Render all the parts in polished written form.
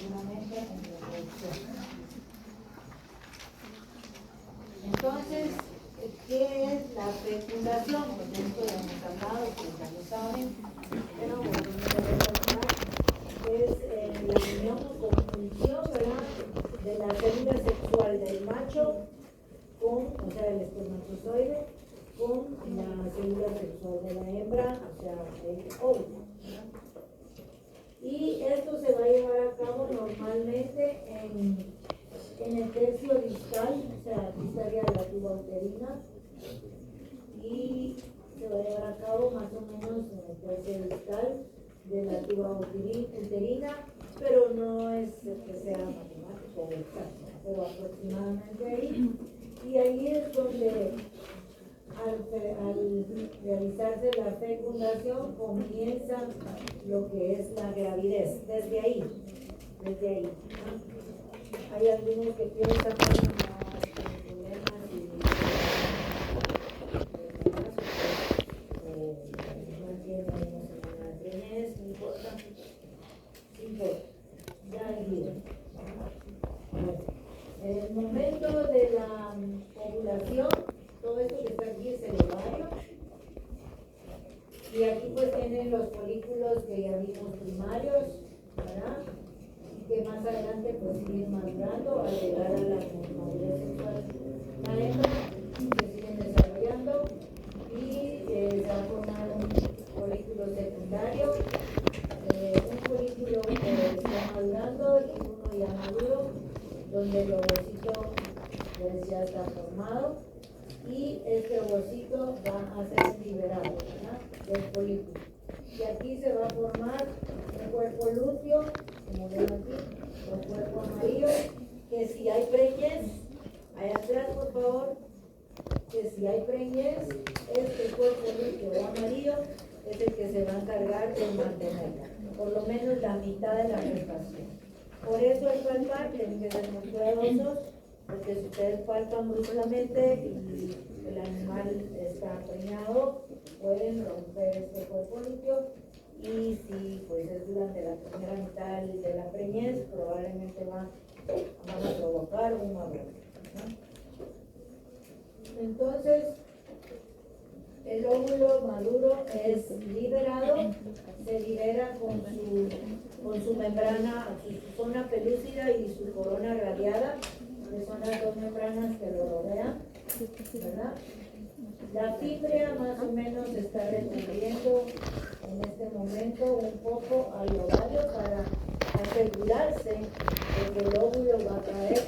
efectivamente en reproducción. Entonces, ¿qué es la fecundación? Pues de esto ya hemos hablado, pues ya lo saben, pero volvemos a recordar, es la unión o conjunción, ¿verdad?, de la célula sexual del macho con, o sea, el espermatozoide, con la célula sexual de la hembra, o sea, el óvulo. Y esto se va a llevar a cabo normalmente en el tercio distal, o sea, aquí estaría la tuba uterina, y se va a llevar a cabo más o menos en el tercio distal de la tuba uterina, pero no es que sea matemático o exacto, pero aproximadamente ahí. Y ahí es donde al realizarse la fecundación comienza lo que es la gravidez, desde ahí. Hay algunos que piensan que no tiene una preñez, no importa, ya hay vida. En el momento de la ovulación, todo esto que está aquí es el ovario, y aquí pues tienen los folículos que ya vimos primarios, ¿verdad? Que más adelante pues siguen madurando al llegar a la madurez sexual. La hembra se siguen desarrollando y se va a formar un folículo secundario, un folículo que está madurando y uno ya maduro, donde el ovocito pues ya está formado y este ovocito va a ser liberado, ¿verdad?, del folículo. Y aquí se va a formar un cuerpo lúteo, como ven aquí, un cuerpo amarillo, que si hay preñez, allá atrás por favor, que si hay preñez, este cuerpo lúteo amarillo es el que se va a encargar de mantenerla, por lo menos la mitad de la gestación. Por eso el palpar tienen que ser muy cuidadosos, porque si ustedes palpan bruscamente y el animal está preñado, pueden romper este cuerpo lúteo, y si pues es durante la primera mitad de la preñez, probablemente van a provocar un aborto, ¿no? Entonces, el óvulo maduro es liberado, se libera con su membrana, su zona pelúcida y su corona radiada, que son las dos membranas que lo rodean, ¿verdad? La fibria más o menos se está recubriendo en este momento un poco al ovario para asegurarse de que el óvulo va a caer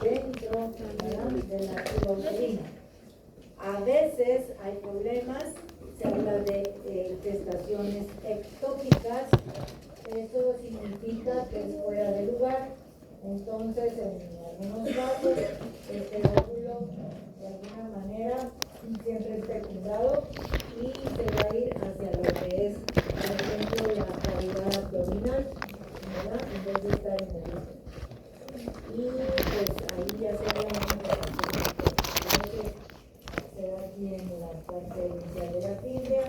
dentro, ¿verdad?, de la tuba uterina. A veces hay problemas, se habla de gestaciones ectópicas, eso significa que es fuera de lugar. Entonces, en algunos casos, este óvulo de alguna manera siempre es fecundado y se va a ir hacia lo que es, por ejemplo, la cavidad abdominal, ¿verdad?, en vez de estar en el útero. Y pues ahí ya se habla de una gestación. Se da aquí en la parte inicial de la fibria,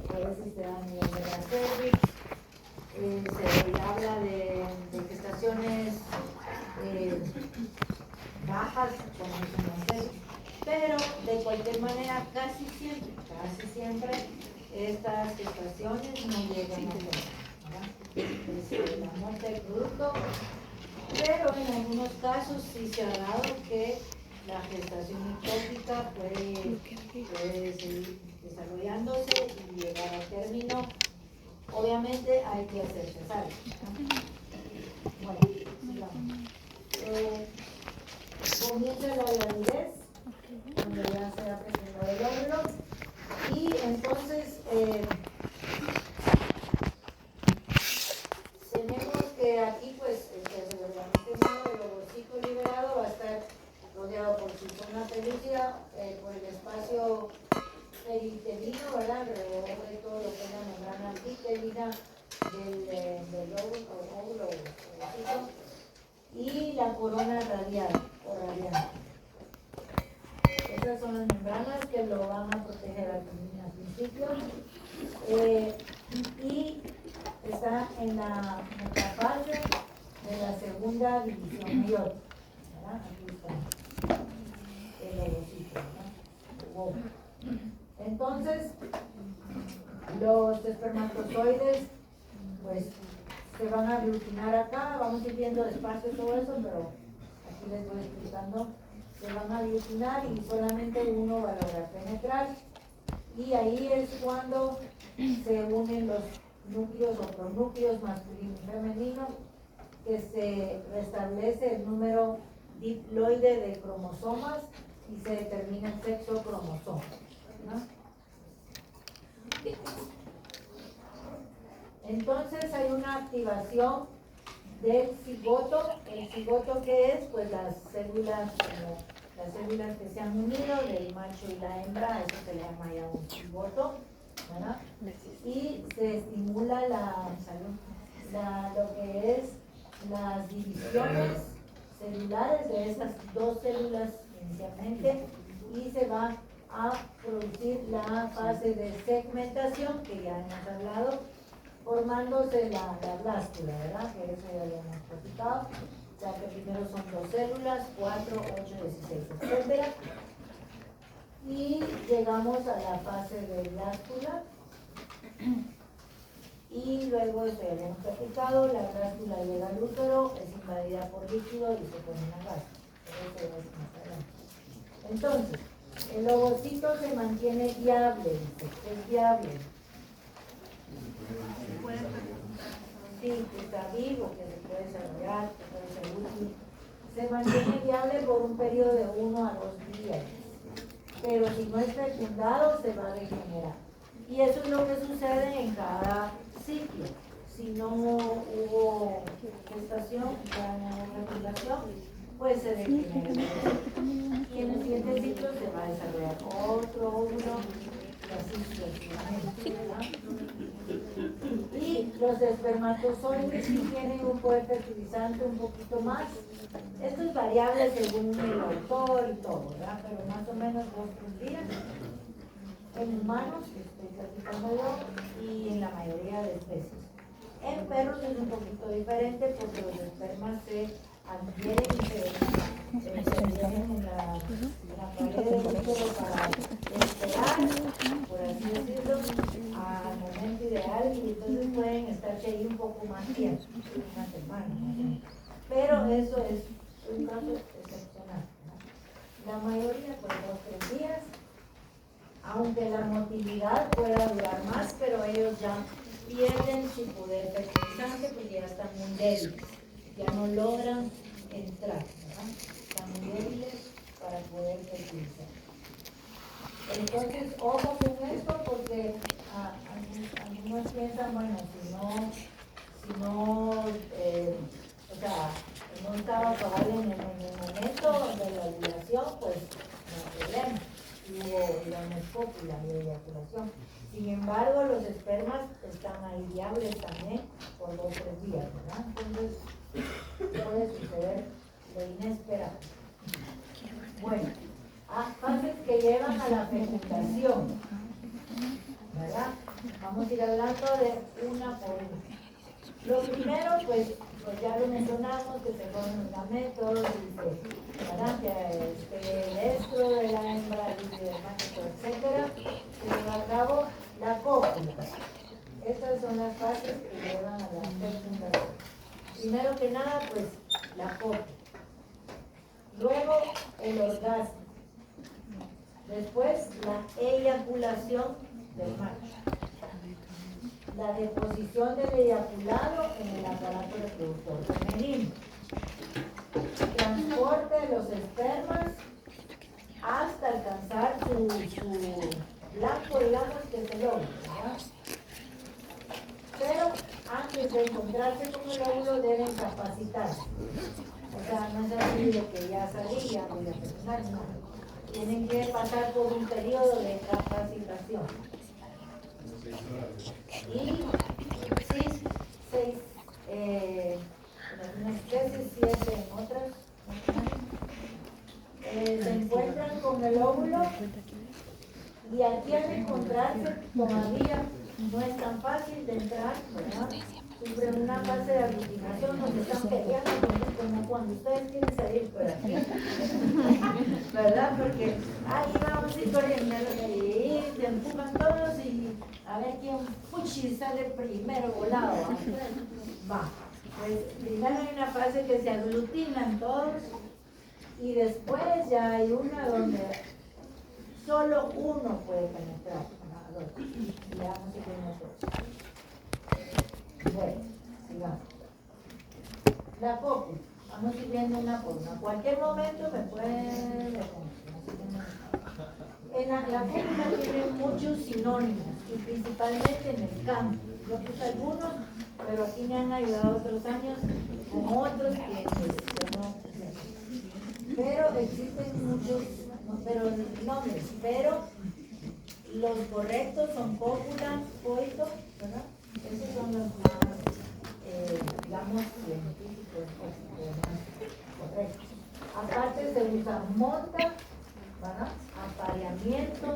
a veces se da a nivel de la cervix, se habla de gestaciones bajas, como dicen, pero de cualquier manera casi siempre estas gestaciones no llegan a ser, ¿verdad? Es la muerte del producto, pero en algunos casos sí se ha dado que la gestación ectópica puede seguir desarrollándose y llegar a término. Obviamente hay que hacer cesárea. Bueno, sigamos. Comienza la gravidez, cuando ya se ha presentado el óvulo, y entonces tenemos que aquí pues el ovocito liberado va a estar rodeado por su zona pelúcida, por el espacio peritelino, ¿verdad?, alrededor de todo lo que es la membrana peritelina del óvulo ovocito, y la corona radial o radiante. Esas son las membranas que lo van a proteger al principio, y está en la fase de la segunda división meiótica, ¿verdad? Aquí está el ovocito, ¿verdad? Wow. Entonces, los espermatozoides, pues, se van a aglutinar acá. Vamos a ir viendo despacio todo eso, pero aquí les voy explicando. Se van a aglutinar y solamente uno va a lograr penetrar. Y ahí es cuando se unen los núcleos o pronúcleos masculino y femenino, que se restablece el número diploide de cromosomas y se determina el sexo cromosoma, ¿no? Entonces hay una activación del cigoto. ¿El cigoto qué es? Pues las células, como las células que se han unido del macho y la hembra, eso se le llama ya un cigoto, ¿verdad? Y se estimula lo que es las divisiones celulares de esas dos células inicialmente, y se va a producir la fase de segmentación que ya hemos hablado, formándose la blástula, ¿verdad? Que eso ya lo hemos platicado. O sea que primero son 2 células, 4, 8, 16, etc. Y llegamos a la fase de blástula. Y luego, eso ya lo hemos platicado, la blástula llega al útero, es invadida por líquido y se pone una gasa. Eso es más adelante. Entonces, el ovocito se mantiene viable, dice, es viable. Sí, que está vivo, que se puede desarrollar, que puede ser útil. Se mantiene viable por un periodo de 1 a 2 días. Pero si no es fecundado, se va a degenerar. Y eso es lo que sucede en cada ciclo. Si no hubo gestación, ya no hubo fecundación, pues se degenera. Y en el siguiente ciclo se va a desarrollar otro óvulo y así sucesivamente, ¿verdad? Y los espermatozoides sí tienen un poder fertilizante un poquito más. Esto es variable según el autor y todo, ¿verdad? Pero más o menos 2-3 días en humanos, que estoy platicando yo, y en la mayoría de especies. En perros es un poquito diferente porque los espermas se adhieren y se adhieren en la pared del útero para esperar, por así decirlo, al momento ideal, y entonces pueden estarse ahí un poco más tiempo, una semana, ¿no? Pero eso es un caso excepcional, ¿no? La mayoría, pues 2-3 días, aunque la motilidad pueda durar más, pero ellos ya pierden su poder fertilizante porque ya están muy débiles, ya no logran entrar, ¿verdad? Están muy débiles para poder fertilizar. Entonces, ojo con esto porque algunos piensan, bueno, si no, no estaba cabal en el momento de la ovulación, pues no hay problema. Hubo la escópula y la eyaculación. Sin embargo, los espermas están ahí viables también por 2-3 días, ¿verdad? Entonces, puede suceder lo inesperado. Bueno, fases que llevan a la fecundación, ¿verdad? Vamos a ir hablando de una por una. Lo primero, pues ya lo mencionamos, que se forman los gametos, ¿verdad? Que el estro de la hembra, el líquido del macho, etcétera, se lleva a cabo la cópula. Estas son las fases que llevan a la fecundación. Primero que nada, pues la cópula. Luego el orgasmo. Después la eyaculación del macho. La deposición del eyaculado en el aparato reproductor femenino. Transporte de los espermas hasta alcanzar su blanco, digamos, que es el óvulo, ¿verdad? Pero antes de encontrarse con el óvulo deben capacitarse. O sea, no es así de que ya salí, ya voy a fecundar, no. Tienen que pasar por un periodo de capacitación. Y sí, 6 en algunas especies, 7 en otras. Se encuentran con el óvulo y aquí al encontrarse todavía no es tan fácil de entrar, ¿verdad? Sufren una fase de aglutinación donde están peleando con cuando ustedes quieren salir por aquí, ¿verdad? Porque ahí vamos a ir corriendo y se empujan todos y a ver quién puchi sale primero volado. Va, pues primero hay una fase que se aglutinan todos y después ya hay una donde solo uno puede penetrar a dos. Y ya no se tiene dos. Bueno, sigamos. La cópula. Vamos a ir viendo una por una. En cualquier momento me pueden la cópula tiene muchos sinónimos y principalmente en el campo. Yo puse algunos, pero aquí me han ayudado otros años con otros que yo no sé. Pero existen muchos nombres, pero los correctos son cópula, coito, ¿verdad? Esos son los más, digamos, científicos correctos. Aparte se usa monta, ¿verdad? Apareamiento,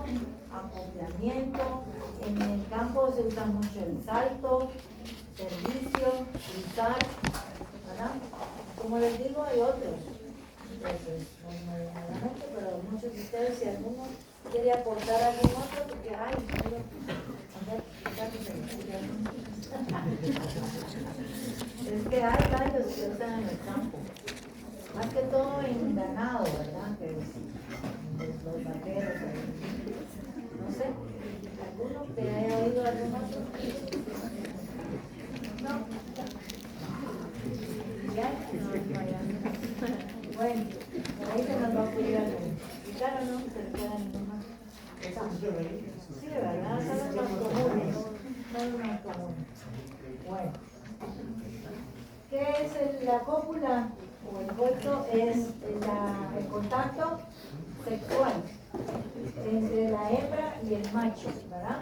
acoplamiento. En el campo se usa mucho el salto, servicio, cruzar, ¿verdad? Como les digo, hay otros. Pero muchos de ustedes, si alguno quiere aportar algún otro, porque hay, es que hay varios que usan en el campo, más que todo en ganado, ¿verdad? Que los vaqueros, no sé, alguno que haya oído algún otro. No. ¿Ya? Bueno, por ahí se nos va a ocurrir algo. Y claro, no se recuerda ningún más. Sí, de verdad, son los más comunes. Son los más comunes. Bueno. ¿Qué es la cópula o el coito? Es el contacto sexual entre la hembra y el macho, ¿verdad?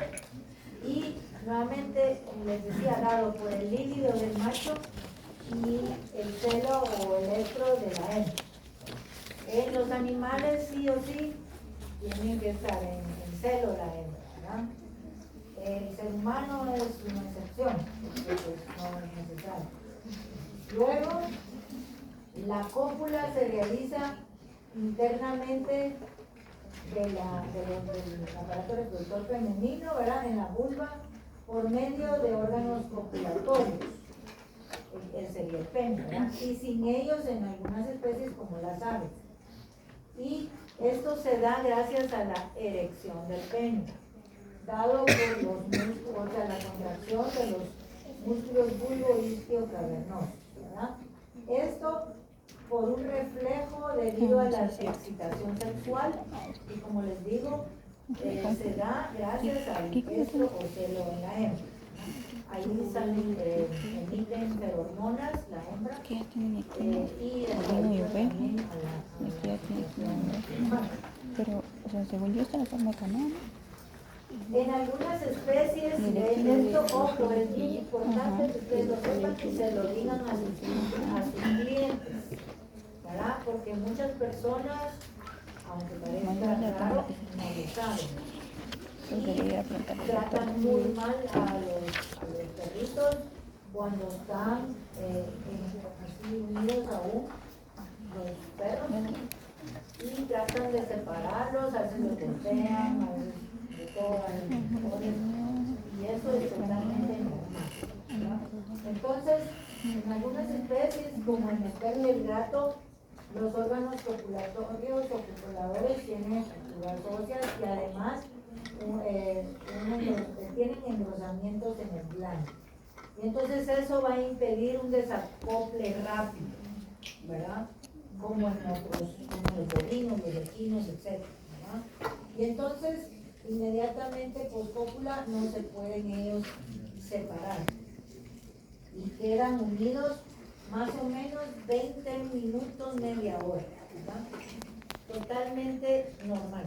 Y nuevamente, les decía, dado por el líquido del macho y el celo o el estro de la hembra. En los animales sí o sí tienen que estar en celo la hembra, ¿verdad? El ser humano es una excepción, porque pues, no es necesario. Luego, la cópula se realiza internamente del aparato reproductor femenino, ¿verdad? En la vulva, por medio de órganos copulatorios. Sería el pene, ¿verdad? Y sin ellos en algunas especies como las aves. Y esto se da gracias a la erección del pene, dado por los músculos, o sea, la contracción de los músculos bulbo-isquio-cavernosos, ¿verdad? Esto por un reflejo debido a la excitación sexual y como les digo, se da gracias al estro o celo en la hembra. Ahí salen, emiten ferormonas la hembra y también pero, o sea, según yo está la forma canal. en algunas especies, esto, ojo, es muy importante que ustedes lo sepan y se lo digan a sus clientes, ¿verdad? Porque muchas personas, aunque parezca raro, no lo saben. Y tratan muy mal a los perritos cuando están así unidos aún, los perros, y tratan de separarlos, a veces los golpean, a veces de todas y eso es totalmente normal, ¿verdad? Entonces, en algunas especies, como en el perro y el gato, los órganos copulatorios o copuladores tienen estructuras óseas y además tienen engrosamientos en el glande. Y entonces eso va a impedir un desacople rápido, ¿verdad? Como en los bovinos, los equinos, etc. ¿verdad? Y entonces, inmediatamente post cópula no se pueden ellos separar. Y quedan unidos más o menos 20 minutos, media hora, ¿verdad? Totalmente normal.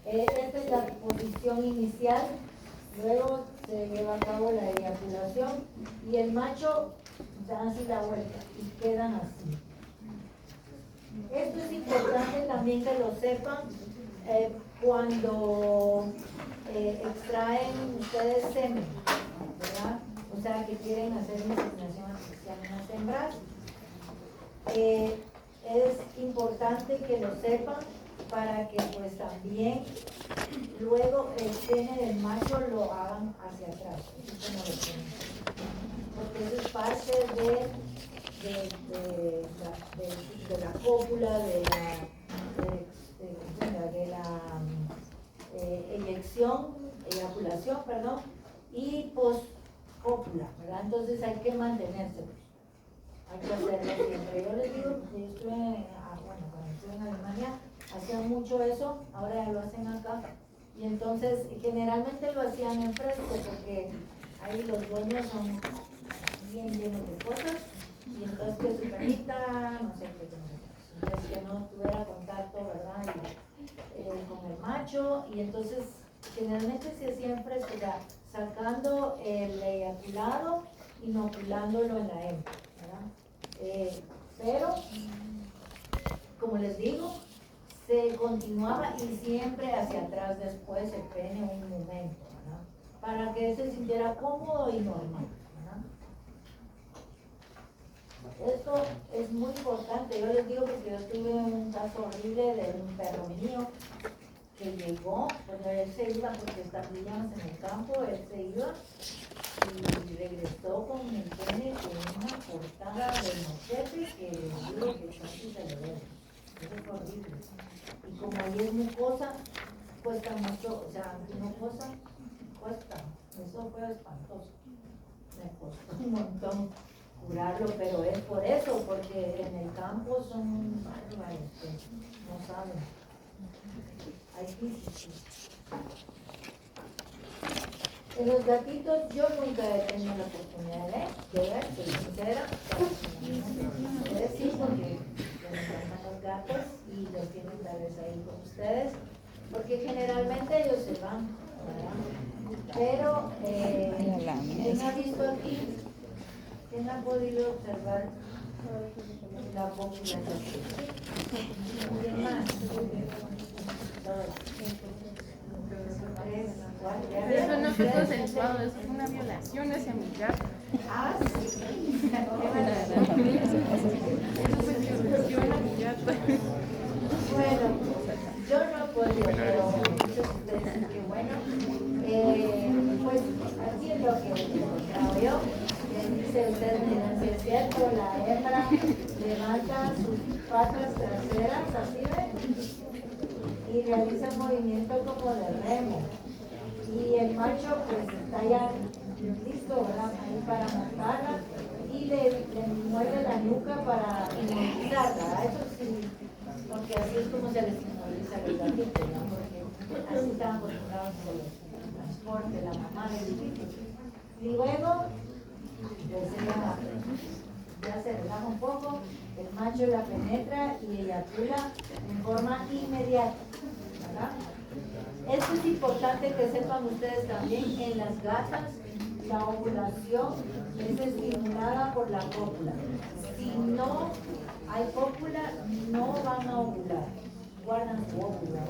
Esta es la posición inicial, luego se lleva a cabo la eyaculación y el macho da así la vuelta y quedan así. Esto es importante también que lo sepan cuando extraen ustedes semen, ¿verdad? O sea que quieren hacer una inseminación artificial en las hembras. es importante que lo sepan para que pues también luego el pene del macho lo hagan hacia atrás, así como lo ponen. Porque eso es parte de la cópula, de la eyaculación, perdón, y post-cópula, ¿verdad? Entonces hay que mantenerse, hay que hacerlo siempre. Yo les digo, yo estuve, cuando estuve en Alemania, hacían mucho eso, ahora ya lo hacen acá, y entonces generalmente lo hacían en fresco, porque ahí los dueños son bien llenos de cosas, y entonces que su perrita, no sé qué, entonces que no tuviera contacto, ¿verdad? Con el macho, y entonces generalmente se hacía en fresco, o sea, sacando el eyaculado, inoculándolo en la hembra, ¿verdad? Pero, como les digo, se continuaba y siempre hacia atrás después el pene un momento, ¿verdad? Para que se sintiera cómodo y normal, ¿verdad? Esto es muy importante, yo les digo porque yo tuve un caso horrible de un perro mío que llegó, porque él se iba, porque estaríamos en el campo, él se iba y regresó con el pene con una cortada de machete que les digo que casi se le ve. Eso es horrible. Y como ahí es mucosa, cuesta mucho, o sea, mucosa cuesta. Eso fue espantoso. Me costó un montón curarlo, pero es por eso, porque en el campo son bárbaros que no saben. Hay físicos. En los gatitos yo nunca he tenido la oportunidad de ver, soy sincera. Ustedes sí, porque me encantan los gatos y los tienen tal vez ahí con ustedes, porque generalmente ellos se van, ¿verdad? Pero, ¿quién ha visto aquí? ¿Quién ha podido observar la población? ¿Quién más? Pero eso no fue consensuado, eso fue una violación hacia mi gato. Ah, sí. Eso fue violación a mi gato. Bueno, yo no he podido, pero muchos de ustedes sí que bueno. Pues aquí es lo que he encontrado yo. Dice usted, mira, si es cierto, la hembra levanta sus patas traseras, así ven, y realiza un movimiento como de remo. Y el macho pues está ya listo, ¿verdad? Ahí para montarla y le mueve la nuca para inmovilizarla, eso sí, porque así es como se les inmoviliza el gatito, ¿no? Porque así están acostumbrados por el transporte, la mamá del gatito. Y luego, pues ella ya se relaja un poco, el macho la penetra y eyacula en forma inmediata, ¿verdad? Esto es importante que sepan ustedes también, en las gatas la ovulación es estimulada por la cópula. Si no hay cópula, no van a ovular, guardan su óvulo,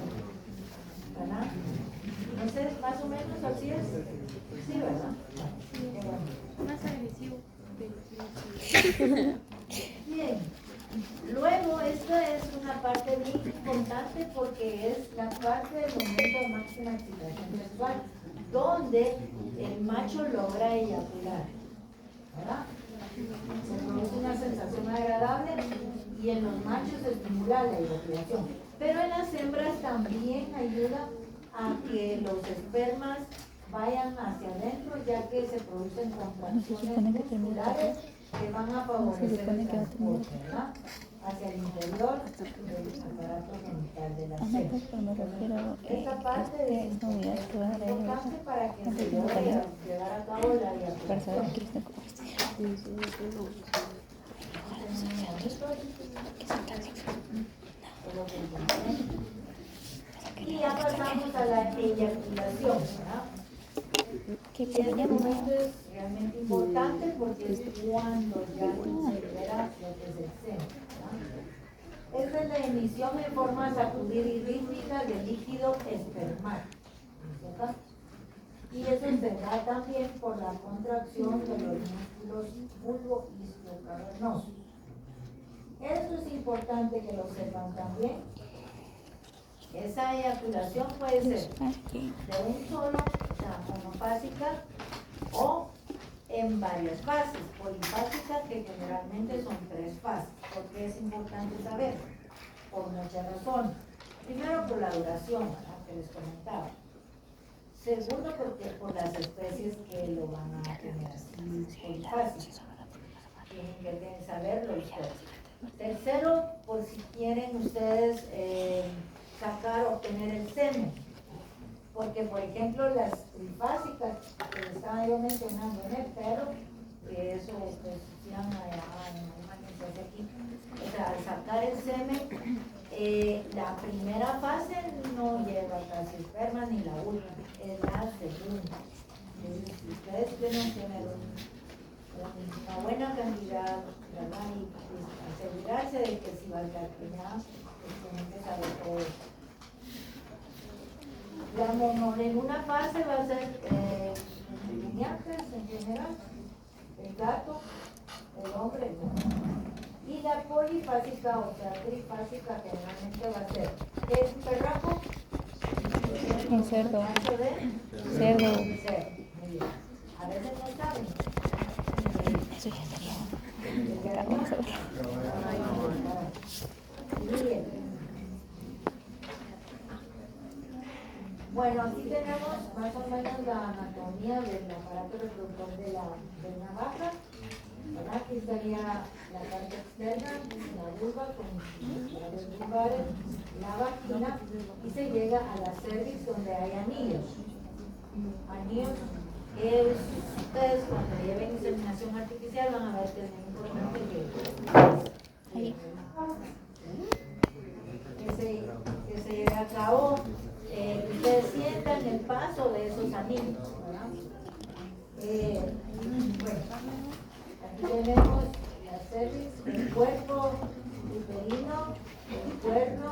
¿verdad? Entonces, más o menos así es. Sí, ¿verdad? Más agresivo. Bien. Luego, esta es una parte muy importante porque es la parte del momento de máxima excitación sexual, donde el macho logra eyacular, ¿verdad? Se produce una sensación agradable y en los machos se estimula la eyaculación. Pero en las hembras también ayuda a que los espermas vayan hacia adentro, ya que se producen contracciones musculares que van a favorecer el transporte, ¿verdad? Hacia el interior del aparato genital de la célula. Esta parte es importante para que se logre llevar a cabo la eyaculación. Y ya pasamos a la eyaculación, ¿verdad? Y este momento es realmente importante porque es cuando ya se libera lo que es el seno, ¿verdad? Esta es la emisión en forma sacudir y rítmica de líquido espermal, ¿verdad? Y eso se da también por la contracción de los músculos bulbo-isquiocavernosos. importante que lo sepan también. Esa eyaculación puede ser de un solo, o sea, monofásica, o en varias fases, polifásica, que generalmente son 3 fases. ¿Por qué es importante saber? Por muchas razones. Primero, por la duración, ¿verdad?, que les comentaba. Segundo, porque por las especies que lo van a tener así polifásico. Tienen que saberlo ustedes. Tercero, por si quieren ustedes sacar, obtener el semen. Porque, por ejemplo, las trifásicas, que les estaba yo mencionando en el perro, que eso pues hacían allá en aquí. O sea, al sacar el semen, la primera fase no lleva casi esperma ni la última, es la segunda. Entonces, si ustedes quieren tener una buena cantidad, ¿verdad?, y asegurarse de que si va a estar preñada, pues tienen que saber todo eso. En una fase va a ser lineantes en general, el gato, el hombre, el mujer. Y la polifásica, o sea, trifásica, generalmente va a ser el perraco, Un cerdo. macho de Cerdo. cerdo. Muy bien. A veces no saben. Eso ya estaría. El Ya, gallo. vamos a ver. Muy bien. Bueno, aquí tenemos más o menos la anatomía del aparato reproductor de una vaca. ¿Verdad? Aquí estaría la parte externa, la vulva con sus labios vulvares, la vagina, y se llega a la cervix donde hay anillos. Anillos que ustedes cuando lleven inseminación artificial van a ver que es muy importante que se lleve a cabo. Ustedes sientan el paso de esos anillos, ¿verdad? Bueno, aquí tenemos la cervix, el cuerpo uterino, el cuerno,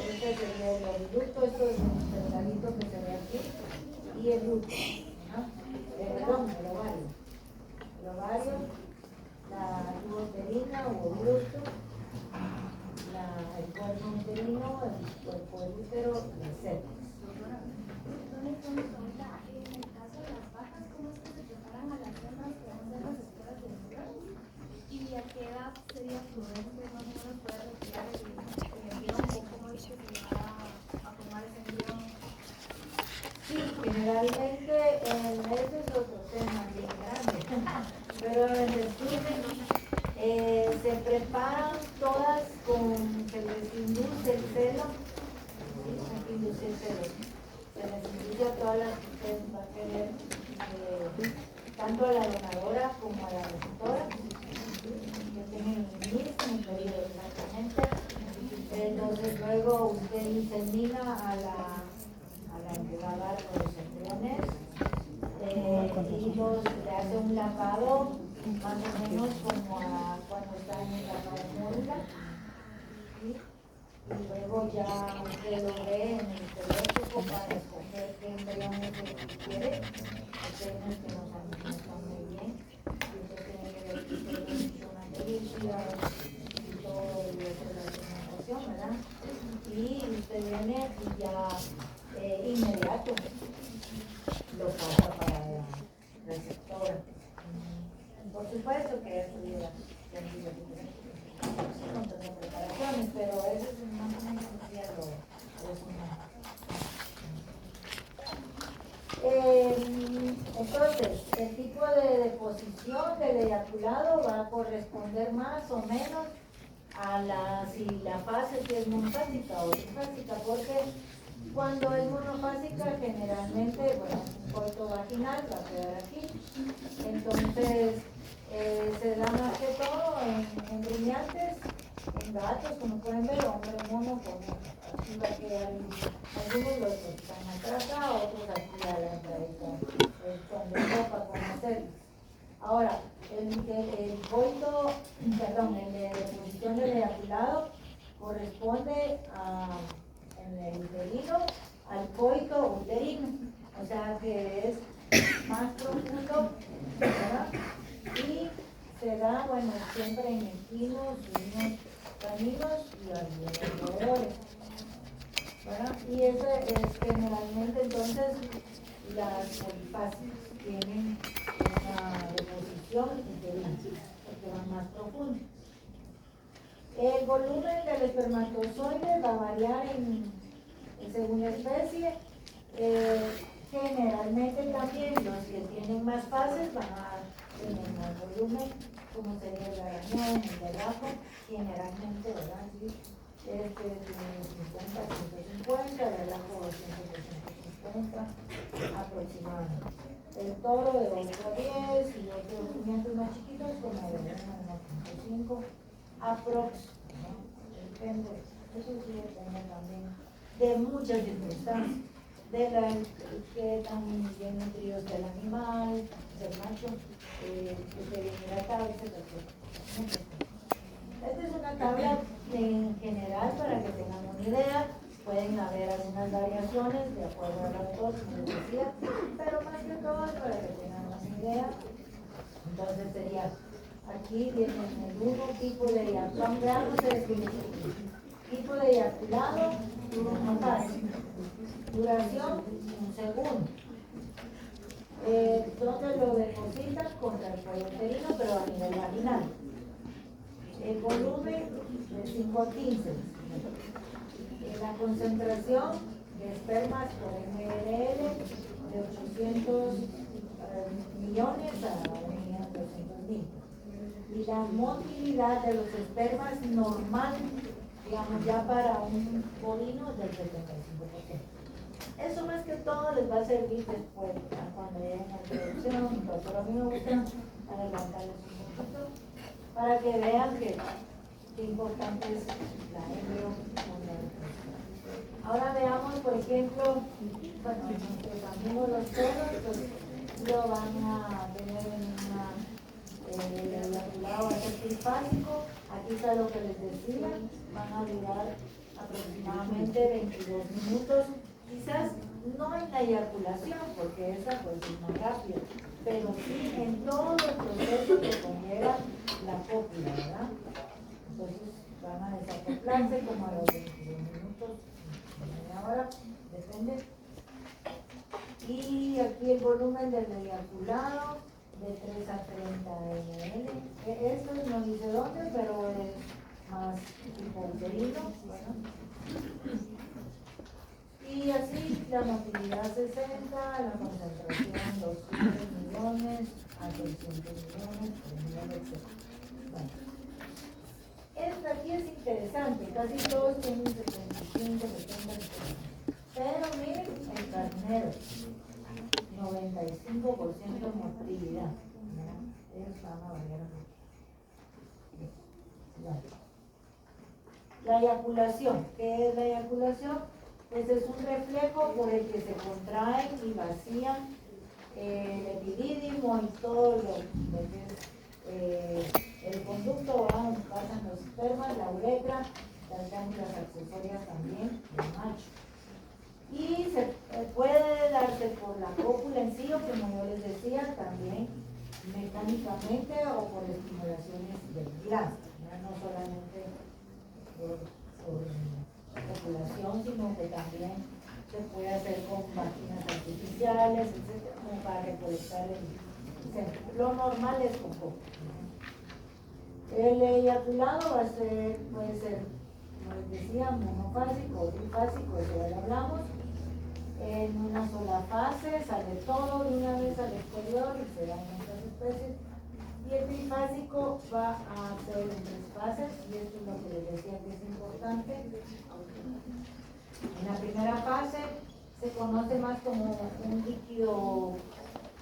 este sería el oviducto, esto es un delgadito que se ve aquí, y el útero, ¿no? Perdón, el ovario. El ovario, la uterina o oviducto, el cuerpo uterino, el cuerpo del útero, la cervix. En el caso de las vacas, ¿cómo es que se preparan a las hembras que van a ser las esferas del embrión? ¿Y a qué edad sería prudente más o menos poder retirar el embrión o cómo es que se va a formar ese embrión? Sí, generalmente ese es otro tema bien grande, pero en resumen, se preparan todas con, se les induce el celo, se induce el celo, se les induce a todas las que ustedes van a querer, tanto a la donadora como a la receptora, que tienen el mismo periodo exactamente. Entonces luego usted insemina a la que va a dar los embriones, y le hace un lavado más o menos como cuando está en el lavado de módula, ¿sí? Y luego ya usted lo ve en el telescopio para escoger qué embrión es el que quiere. Hay unos que no están muy bien, y usted tiene que ver que usted tiene una película y todo eso de la documentación, ¿verdad? Y usted viene y ya inmediato lo pasa para la receptora. Por supuesto que eso lleva muchas preparaciones, pero eso es más o menos entonces, el tipo de deposición del eyaculado va a corresponder más o menos a si la fase si es monofásica o trifásica, porque cuando es monofásica generalmente, bueno, un coito vaginal va a quedar aquí, entonces se da más que todo en rumiantes, en gatos, como pueden ver, hombre mono, como aquí va a quedar, algunos los que están atrás, otros aquí a la entrada, cuando topa con la cervix. Ahora, el coito, perdón, el de deposición del eyaculado corresponde en el uterino al coito uterino, o sea que es más profundo, ¿verdad? Y se da, bueno, siempre en equinos, caninos y algunos roedores, ¿verdad? Y ese es generalmente entonces las polifasias tienen una deposición interna, porque van más profundo. El volumen del espermatozoide va a variar según la especie. Generalmente también los que tienen más fases van a tener más volumen, como sería el arañón, el garrafo, generalmente, ¿verdad? Sí, de 50 a 150, el garrafo 200 a 150 aproximadamente. El toro de 8 a 10 y otros 500 más chiquitos como de 1.5 aprox, ¿no? Depende, eso sí depende también de muchas circunstancias, de que también bien nutridos del animal, del macho, que se viene hidratado, etc. Esta es una tabla en general para que tengan una idea. Pueden haber algunas variaciones de acuerdo al autor, como les decía, pero más que todo es para que tengan una idea. Entonces sería, aquí viene el uno, tipo de eyaculado, veamos tipo de eyaculado, una fase, duración, 1 segundo. Donde lo depositan contra el cuello uterino, pero a nivel vaginal. El volumen de 5 a 15. La concentración de espermas por ml de 800 millones a 1.200.000. Y la motilidad de los espermas normal, digamos ya para un bovino, es del 75%. Eso más que todo les va a servir después, cuando lleguen a la producción, pero a mí me gusta adelantarles un poquito para que vean que importante es la embrión. Ahora veamos, por ejemplo, bueno, nuestros amigos los perros, pues lo van a tener en el eyaculado trifásico. Aquí está lo que les decía, van a durar aproximadamente 22 minutos, quizás no en la eyaculación, porque esa pues es más rápida, pero sí en todo el proceso que conlleva la cópula, ¿verdad? Entonces van a desacoplarse como a los 22 minutos, media hora, depende. Y aquí el volumen del eyaculado de 3 a 30 ml. Esto no dice dónde, pero es más hipoterino, bueno. Y así la motilidad 60, la concentración 200 millones a 600 millones, 3.000, etc. Bueno. Esta aquí es interesante, casi todos tienen 75, 70, 70. Pero miren el carnero, 95% motilidad. Ellos van a variar mucho. La eyaculación, ¿qué es la eyaculación? Pues es un reflejo por el que se contraen y vacían el epidídimo y todo lo que es el conducto, pasan los espermas, la uretra, las glándulas accesorias también del macho. Y se puede darse por la cópula en sí, o como yo les decía, también mecánicamente o por estimulaciones del glande, no solamente por copulación, sino que también se puede hacer con máquinas artificiales, etc., como para recolectar el centro. Lo normal es con cópula. El eyaculado puede ser, como les decía, monofásico o trifásico, eso ya lo hablamos. En una sola fase sale todo de una vez al exterior y se dan muchas especies. Y el trifásico va a ser en 3 fases, y esto es lo que les decía que es importante. En la primera fase se conoce más como un líquido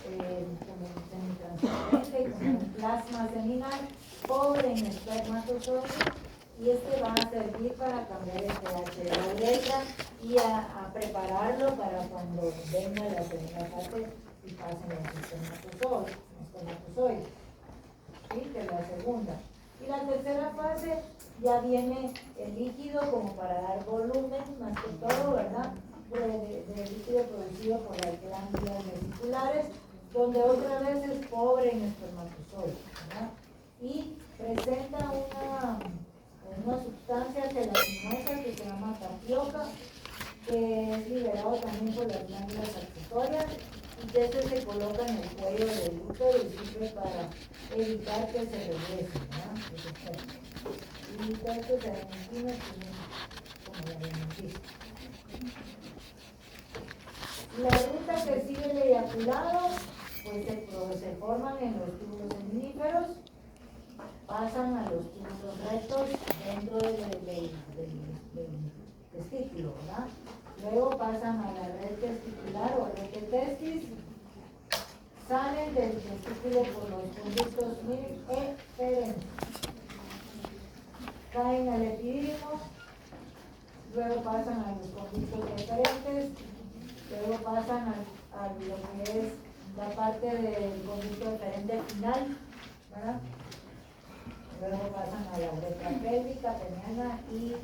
como semitransparente, como un plasma seminal, pobre en espermatozoides, y este va a servir para cambiar el pH de la uretra y a prepararlo para cuando venga la segunda fase y pasen los espermatozoides. ¿Sí? Que es la segunda. Y la tercera fase ya viene el líquido como para dar volumen, más que todo, ¿verdad? De líquido producido por las glándulas vesiculares, donde otra vez es pobre en espermatozoides, ¿verdad? Y presenta una por las glándulas accesorias y que este se coloca en el cuello del útero y sirve para evitar que se regrese, ¿verdad? Y estos argentinos tienen como la beneficio. La ruta que sigue el eyaculado, pues se forman en los tubos seminíferos, pasan a los tubos rectos dentro del testículo, ¿verdad? Luego pasan a la red testicular o red de testis, salen del testículo por los conductos eferentes, caen al epidídimo, luego pasan a los conductos deferentes, luego pasan a lo que es la parte del conducto deferente final, ¿verdad? Luego pasan a la uretra pélvica, peniana y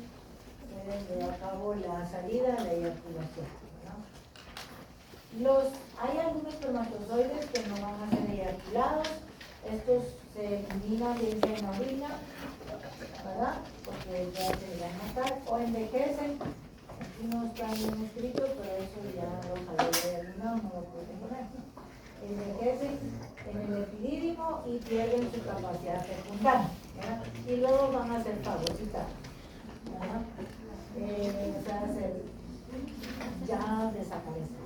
se lleva a cabo la salida, la eyaculación, ¿no? Hay algunos espermatozoides que no van a ser eyaculados, estos se eliminan bien sea en la orina, ¿verdad? Porque ya se van a matar, o envejecen, aquí no está bien escrito, pero eso ya ojalá lo haya eliminado, no lo pueden poner. Envejecen en el epidídimo y pierden su capacidad fecundante, ¿verdad? Y luego van a ser fagocitados, ¿verdad? O sea, ya desaparecen.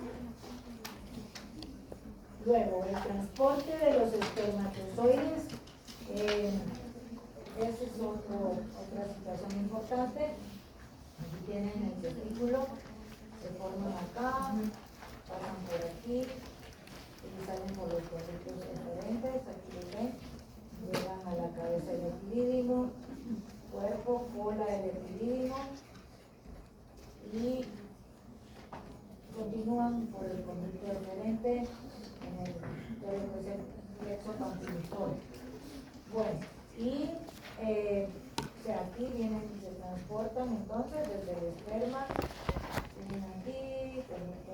Luego, el transporte de los espermatozoides, esa es otra situación importante. Aquí tienen el testículo, se forman acá, pasan por aquí, y salen por los conductos diferentes, aquí lo ven, llegan a la cabeza del epidídimo, cuerpo, cola del epidídimo, y continúan por el conducto deferente en el plexo pampinifol. Bueno, y aquí vienen y se transportan entonces desde el esperma, vienen aquí, conducto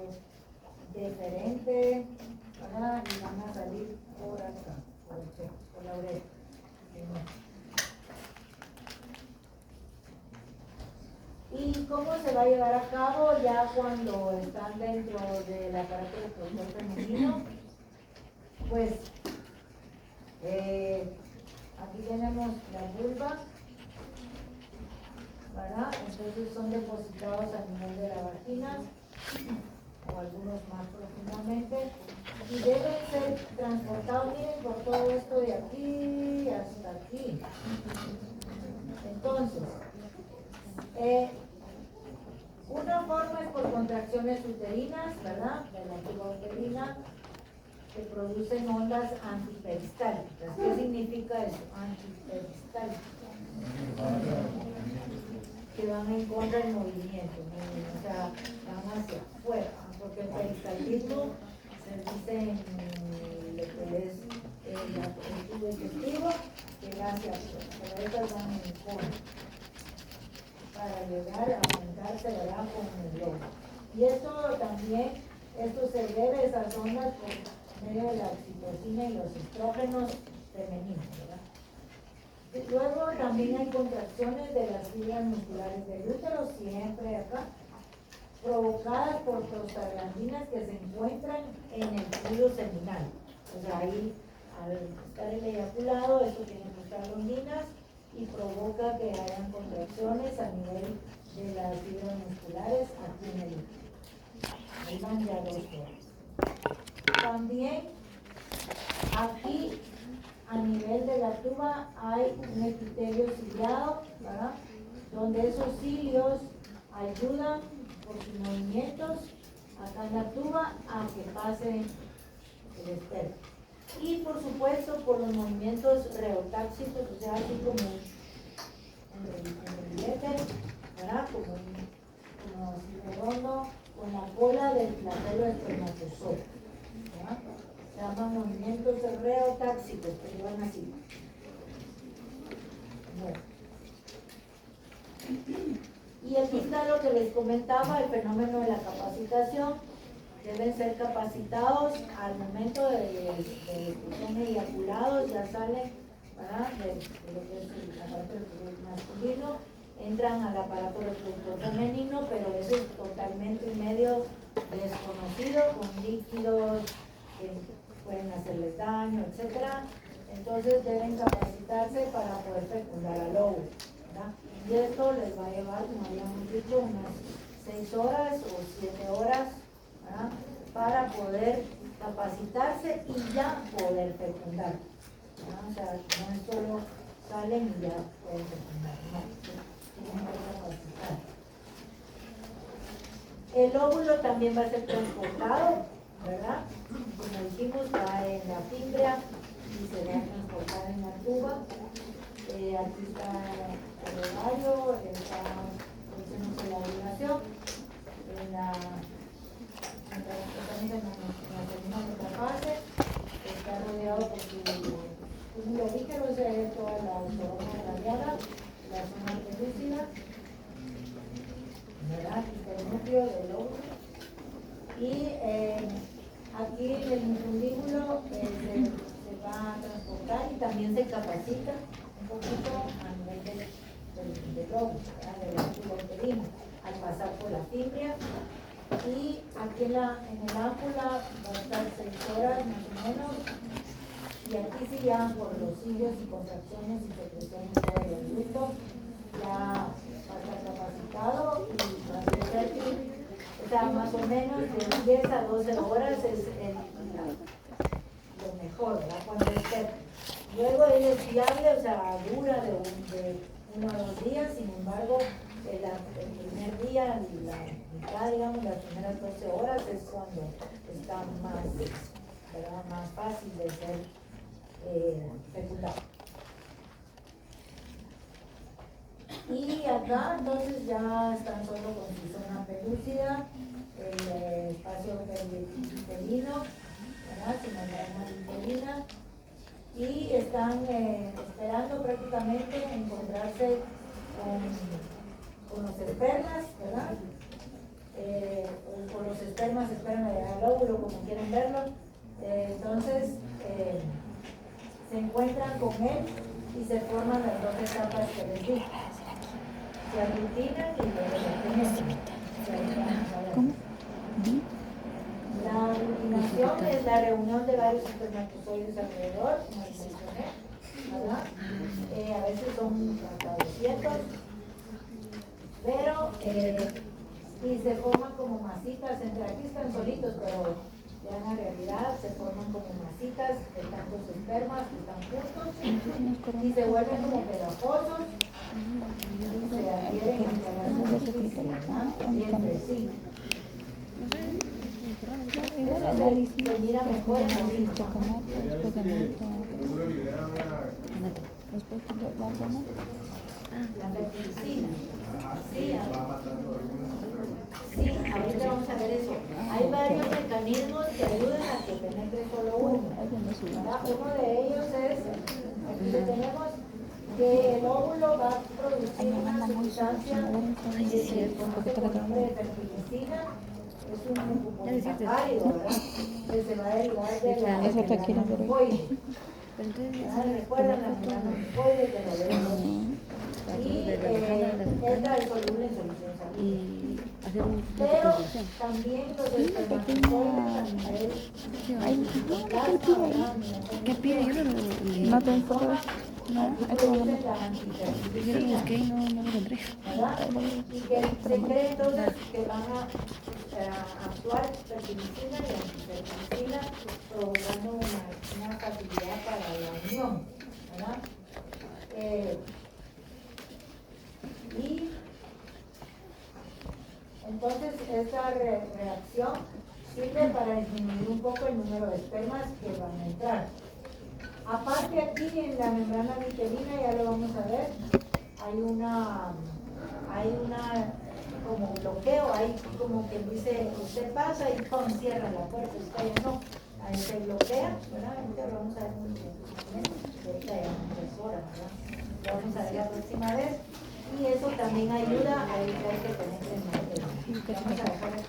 deferente, ¿verdad? Y van a salir por acá, por la uretra. ¿Y cómo se va a llevar a cabo ya cuando están dentro del aparato reproductor femenino? Pues aquí tenemos la vulva, ¿verdad? Entonces son depositados a nivel de la vagina o algunos más profundamente y deben ser transportados, miren, por todo esto de aquí hasta aquí. Entonces, una forma es por contracciones uterinas, ¿verdad? De la tuba uterina, que producen ondas antiperistálticas. ¿Qué significa eso? Antiperistálticas. Que van en contra del movimiento, o sea, van hacia afuera, porque el peristáltico se dice en lo que es el tubo digestivo, que va hacia afuera, pero estas van en contra, para llegar a juntarse, ¿verdad?, con el globo. Y esto también, esto se debe a esas ondas por medio de la oxitocina y los estrógenos femeninos, ¿verdad? Luego también hay contracciones de las fibras musculares del útero, siempre acá, provocadas por prostaglandinas que se encuentran en el fluido seminal. O sea, ahí, al estar el eyaculado, esto tiene prostaglandinas y provoca que hayan contracciones a nivel de las fibras musculares aquí en el útero. Ahí van ya dos horas. También aquí a nivel de la tuba hay un epitelio ciliado, ¿verdad? Donde esos cilios ayudan por sus movimientos acá en la tuba a que pase el esperma. Y por supuesto por los movimientos reotáxicos, o sea, así como en el billete, ¿verdad? Como así redondo, con la cola del flagelo espermatozoide, ¿verdad? Se llaman movimientos reotáxicos, que van así. Bueno. Y aquí está lo que les comentaba, el fenómeno de la capacitación. Deben ser capacitados al momento de que son eyaculados, ya salen, ¿verdad?, de lo que es el aparato reproductor masculino, entran al aparato reproductor femenino, pero eso es totalmente en medio desconocido, con líquidos que pueden hacerles daño, etcétera. Entonces deben capacitarse para poder fecundar al óvulo, ¿verdad? Y esto les va a llevar, como habíamos dicho, unas 6 horas o 7 horas, ¿verdad? Para poder capacitarse y ya poder fecundar, ¿verdad? O sea, no es solo salen y ya pueden fecundar, no, tienen que capacitar. El óvulo también va a ser transportado, ¿verdad? Como dijimos, va en la fibra y se va a transportar en la tuba. Aquí está el ovario, está la ovulación, en la segunda fase, está rodeado por su túbulo vígero, o sea, es toda la corona radiada, la zona pelúcida, ¿verdad? El núcleo del óvulo. Y aquí el infundíbulo se va a transportar y también se capacita un poquito a nivel del óvulo, del óvulo uterino, al pasar por la fibra. Y aquí en el ámpula va a estar 6 horas más o menos. Y aquí sí ya por los cilios y contracciones y secreciones del adulto ya va a estar capacitado y va a ser fértil. O sea, más o menos de 10 a 12 horas es lo mejor, ¿verdad? Cuando es fértil. Luego él es viable, o sea, dura de 1 a 2 días, sin embargo, el primer día y la mitad, digamos, las primeras 12 horas es cuando está más, ¿verdad? Más fácil de ser fecundado. Y acá entonces ya están solo con su zona pelúcida, el espacio uterino, ¿verdad? Su membrana uterina, y están esperando prácticamente encontrarse con los espermas, ¿verdad? Con los espermas esperan a llegar al óvulo, como quieren verlo. Entonces se encuentran con él y se forman las 2 etapas que les dije. Se aglutinan y luego se ¿Cómo? La aglutinación es la reunión de varios espermatozoides alrededor, como les mencioné, ¿verdad? A veces son hasta 200, pero y se forman como masitas, entre aquí están solitos, pero ya en la realidad se forman como masitas de tantos espermas que están juntos y se vuelven como pegajosos, se adhieren hacia la superficie, ¿verdad? Y entre sí. Se mira mejor en la vista. La fertilizina. Sí, ahorita vamos a ver eso. Hay varios mecanismos que ayudan a que penetre solo uno, ¿verdad? Uno de ellos es, aquí lo tenemos, que el óvulo va a producir una sustancia que se conoce como nombre de fertilizina. Es un mucoposacárido, ¿verdad? Que se va a derivar de la melanomucoide. ¿Recuerdan la melanomucoide de la bebé? Y esta es soluble en solución salina. Pero también los espermatozoides ¿Qué pide? Yo no lo No te importa. No, esto no. yo lo busqué y no lo encontré. y que se cree entonces que van a actuar fertilizina y antifertilizina, provocando una facilidad para la unión, ¿verdad? Y entonces esta reacción sirve para disminuir un poco el número de espermas que van a entrar. Aparte aquí en la membrana uterina, ya lo vamos a ver, hay una como bloqueo, hay como que dice, usted pasa y ¡pum! Cierra la puerta, usted ya no, ahí se bloquea, ¿verdad? Ahorita lo vamos a ver muy bien, ahorita ya en 3 horas, ¿verdad? Lo vamos a ver la próxima vez, y eso también ayuda a evitar que penetren más. Vamos a dejar aquí.